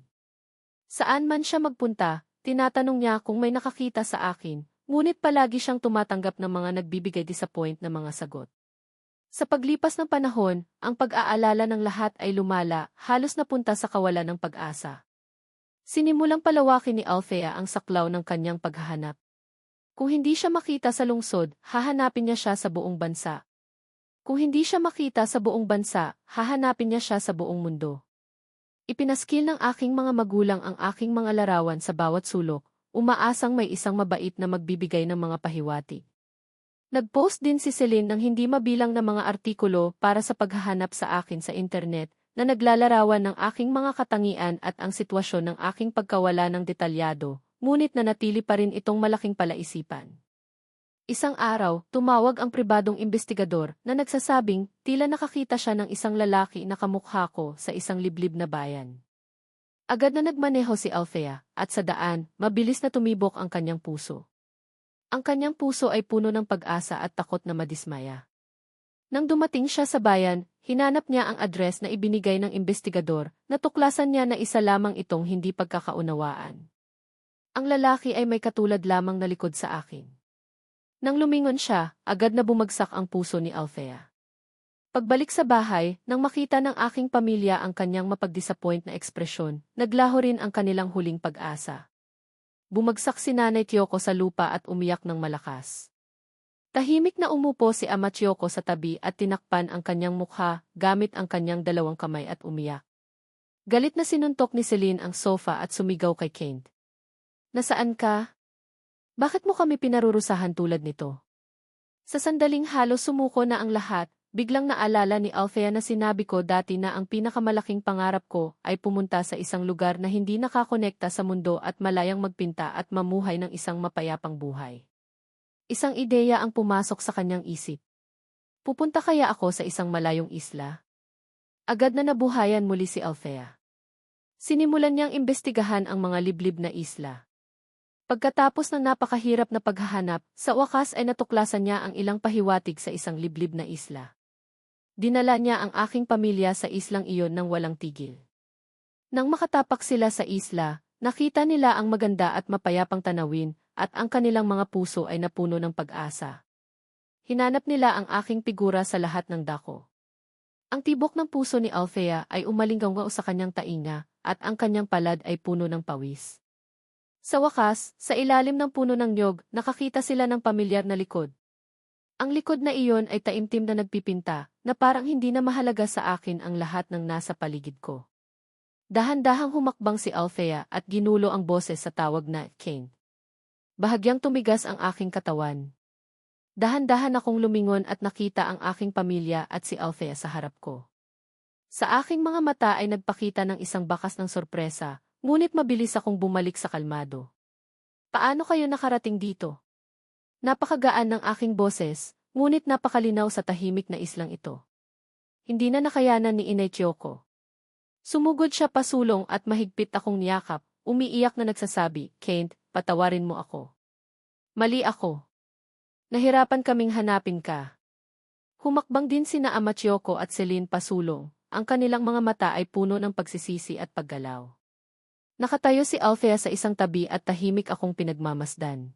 Saan man siya magpunta, tinatanong niya kung may nakakita sa akin, ngunit palagi siyang tumatanggap ng mga nagbibigay disappoint na mga sagot. Sa paglipas ng panahon, ang pag-aalala ng lahat ay lumala, halos napunta sa kawalan ng pag-asa. Sinimulang palawakin ni Althea ang saklaw ng kanyang paghahanap. Kung hindi siya makita sa lungsod, hahanapin niya siya sa buong bansa. Kung hindi siya makita sa buong bansa, hahanapin niya siya sa buong mundo. Ipinaskil ng aking mga magulang ang aking mga larawan sa bawat sulok, umaasang may isang mabait na magbibigay ng mga pahiwatig. Nag-post din si Celine ng hindi mabilang na mga artikulo para sa paghahanap sa akin sa internet, na naglalarawan ng aking mga katangian at ang sitwasyon ng aking pagkawala ng detalyado, ngunit nanatili pa rin itong malaking palaisipan. Isang araw, tumawag ang pribadong investigador na nagsasabing tila nakakita siya ng isang lalaki na kamukha ko sa isang liblib na bayan. Agad na nagmaneho si Althea, at sa daan, mabilis na tumibok ang kanyang puso. Ang kanyang puso ay puno ng pag-asa at takot na madismaya. Nang dumating siya sa bayan, hinanap niya ang address na ibinigay ng investigador, natuklasan niya na isa lamang itong hindi pagkakaunawaan. Ang lalaki ay may katulad lamang na likod sa akin. Nang lumingon siya, agad na bumagsak ang puso ni Althea. Pagbalik sa bahay, nang makita ng aking pamilya ang kanyang mapag-disappoint na ekspresyon, naglaho rin ang kanilang huling pag-asa. Bumagsak si Nanay Kyoko sa lupa at umiyak ng malakas. Tahimik na umupo si Ama Kyoko sa tabi at tinakpan ang kanyang mukha gamit ang kanyang dalawang kamay at umiyak. Galit na sinuntok ni Celine ang sofa at sumigaw kay Kent. Nasaan ka? Bakit mo kami pinarurusahan tulad nito? Sa sandaling halos sumuko na ang lahat, biglang naalala ni Althea na sinabi ko dati na ang pinakamalaking pangarap ko ay pumunta sa isang lugar na hindi nakakonekta sa mundo at malayang magpinta at mamuhay ng isang mapayapang buhay. Isang ideya ang pumasok sa kanyang isip. Pupunta kaya ako sa isang malayong isla? Agad na nabuhayan muli si Althea. Sinimulan niyang imbestigahan ang mga liblib na isla. Pagkatapos ng napakahirap na paghahanap, sa wakas ay natuklasan niya ang ilang pahiwatig sa isang liblib na isla. Dinala niya ang aking pamilya sa islang iyon nang walang tigil. Nang makatapak sila sa isla, nakita nila ang maganda at mapayapang tanawin, at ang kanilang mga puso ay napuno ng pag-asa. Hinanap nila ang aking figura sa lahat ng dako. Ang tibok ng puso ni Althea ay umalinggaw sa kanyang tainga, at ang kanyang palad ay puno ng pawis. Sa wakas, sa ilalim ng puno ng niyog, nakakita sila ng pamilyar na likod. Ang likod na iyon ay taimtim na nagpipinta, na parang hindi na mahalaga sa akin ang lahat ng nasa paligid ko. Dahan-dahang humakbang si Althea at ginulo ang boses sa tawag na Kent. Bahagyang tumigas ang aking katawan. Dahan-dahan akong lumingon at nakita ang aking pamilya at si Althea sa harap ko. Sa aking mga mata ay nagpakita ng isang bakas ng sorpresa, ngunit mabilis akong bumalik sa kalmado. Paano kayo nakarating dito? Napakagaan ng aking boses, ngunit napakalinaw sa tahimik na islang ito. Hindi na nakayanan ni Inay Kyoko. Sumugod siya pasulong at mahigpit akong niyakap, umiiyak na nagsasabi, Kent, patawarin mo ako. Mali ako. Nahirapan kaming hanapin ka. Humakbang din sina Ama Chiyoko at Celine pasulong, ang kanilang mga mata ay puno ng pagsisisi at paggalaw. Nakatayo si Althea sa isang tabi at tahimik akong pinagmamasdan.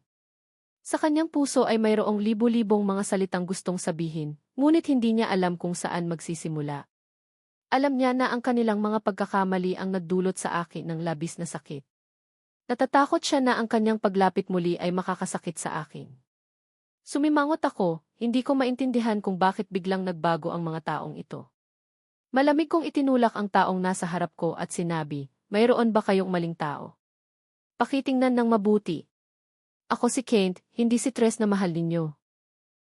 Sa kanyang puso ay mayroong libo-libong mga salitang gustong sabihin, ngunit hindi niya alam kung saan magsisimula. Alam niya na ang kanilang mga pagkakamali ang nagdulot sa akin ng labis na sakit. Natatakot siya na ang kanyang paglapit muli ay makakasakit sa akin. Sumimangot ako, hindi ko maintindihan kung bakit biglang nagbago ang mga taong ito. Malamig kong itinulak ang taong nasa harap ko at sinabi, mayroon ba kayong maling tao? Pakitingnan ng mabuti. Ako si Kent, hindi si Tres na mahal ninyo.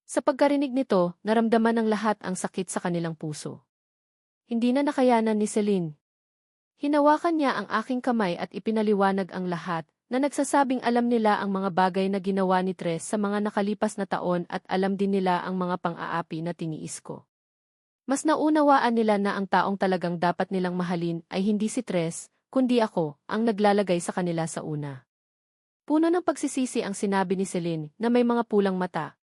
Sa pagkarinig nito, naramdaman ng lahat ang sakit sa kanilang puso. Hindi na nakayanan ni Celine. Hinawakan niya ang aking kamay at ipinaliwanag ang lahat, na nagsasabing alam nila ang mga bagay na ginawa ni Tres sa mga nakalipas na taon at alam din nila ang mga pang-aapi na tiniis ko. Mas naunawaan nila na ang taong talagang dapat nilang mahalin ay hindi si Tres, kundi ako, ang naglalagay sa kanila sa una. Puno ng pagsisisi ang sinabi ni Celine na may mga pulang mata.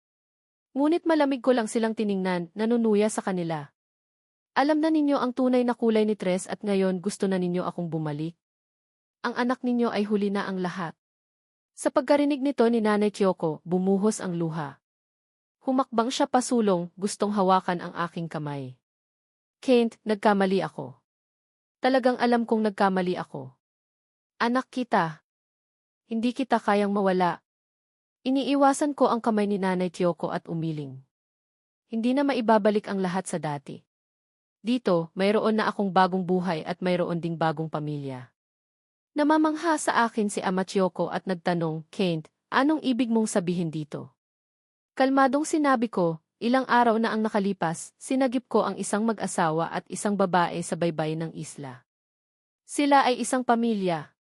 Ngunit malamig ko lang silang tiningnan, nanunuya sa kanila. Alam na ninyo ang tunay na kulay ni Tres at ngayon gusto na ninyo akong bumalik. Ang anak ninyo ay huli na ang lahat. Sa pagkarinig nito ni Nanay Chiyoko, bumuhos ang luha. Humakbang siya pasulong, gustong hawakan ang aking kamay. Kent, nagkamali ako. Talagang alam kong nagkamali ako. Anak kita. Hindi kita kayang mawala. Iniiwasan ko ang kamay ni Nanay Chiyoko at umiling. Hindi na maibabalik ang lahat sa dati. Dito, mayroon na akong bagong buhay at mayroon ding bagong pamilya. Namamangha sa akin si Ama Chiyoko at nagtanong, Kent, anong ibig mong sabihin dito? Kalmadong sinabi ko, ilang araw na ang nakalipas, sinagip ko ang isang mag-asawa at isang babae sa baybayin ng isla. Sila ay isang pamilya.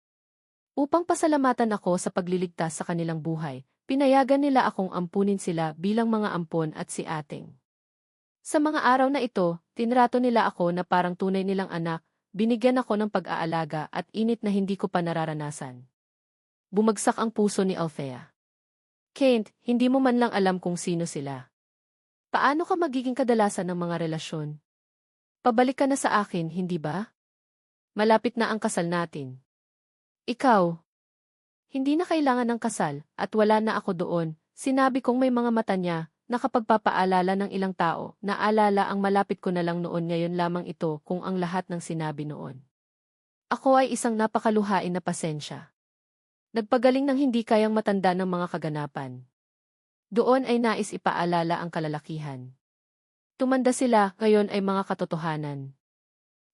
Upang pasalamatan ako sa pagliligtas sa kanilang buhay, pinayagan nila akong ampunin sila bilang mga ampon at si ating. Sa mga araw na ito, tinrato nila ako na parang tunay nilang anak, binigyan ako ng pag-aalaga at init na hindi ko pa nararanasan. Bumagsak ang puso ni Althea. Kent, hindi mo man lang alam kung sino sila. Paano ka magiging kadalasan ng mga relasyon? Pabalik ka na sa akin, hindi ba? Malapit na ang kasal natin. Ikaw. Hindi na kailangan ng kasal, at wala na ako doon, sinabi kong may mga mata niya, nakapagpapaalala ng ilang tao, naalala ang malapit ko na lang noon ngayon lamang ito kung ang lahat ng sinabi noon. Ako ay isang napakaluhain na pasensya. Nagpagaling ng hindi kayang matanda ng mga kaganapan. Doon ay nais ipaalala ang kalalakihan. Tumanda sila, ngayon ay mga katotohanan.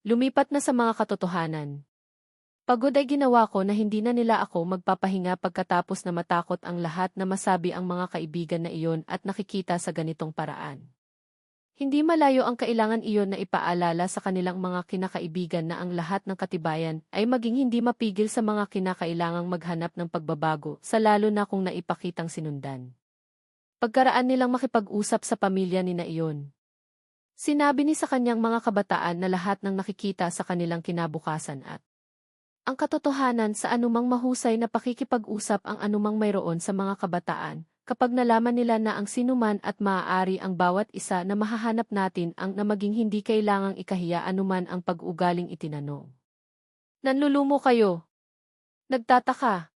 Lumipat na sa mga katotohanan. Pagod ay ginawa ko na hindi na nila ako magpapahinga pagkatapos na matakot ang lahat na masabi ang mga kaibigan na iyon at nakikita sa ganitong paraan. Hindi malayo ang kailangan iyon na ipaalala sa kanilang mga kinakaibigan na ang lahat ng katibayan ay maging hindi mapigil sa mga kinakailangang maghanap ng pagbabago sa lalo na kung naipakitang sinundan. Pagkaraan nilang makipag-usap sa pamilya ni na iyon. Sinabi ni sa kanyang mga kabataan na lahat ng nakikita sa kanilang kinabukasan at ang katotohanan sa anumang mahusay na pakikipag-usap ang anumang mayroon sa mga kabataan, kapag nalaman nila na ang sinuman at maaari ang bawat isa na mahahanap natin ang na maging hindi kailangang ikahiya anuman ang pag-ugaling itinanong. Nanlulumo kayo. Nagtataka.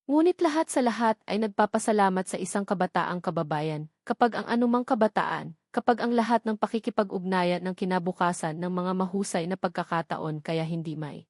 Ngunit lahat sa lahat ay nagpapasalamat sa isang kabataang kababayan, kapag ang anumang kabataan, kapag ang lahat ng pakikipag-ugnayan ng kinabukasan ng mga mahusay na pagkakataon kaya hindi may